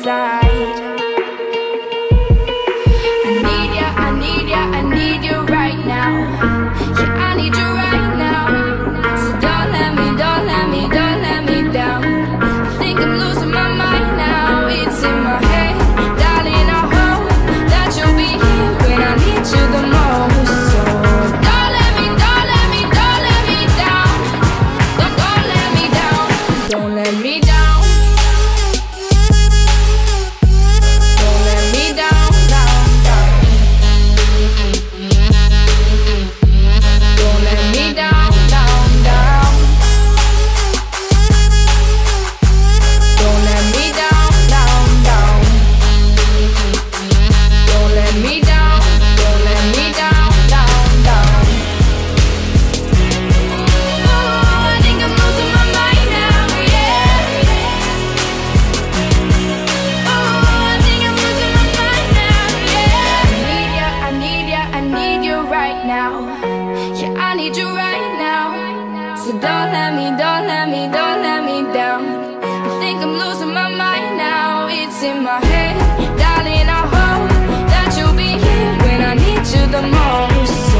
side. I need ya, I need ya, I need you right now. Yeah, I need you right now. So don't let me, don't let me, don't let me down. I think I'm losing my mind now. It's in my head, darling, I hope that you'll be here when I need you the most. So don't let me, don't let me, don't let me down. Don't let me down. Don't let me down. In my head, darling, I hope that you'll be here when I need you the most.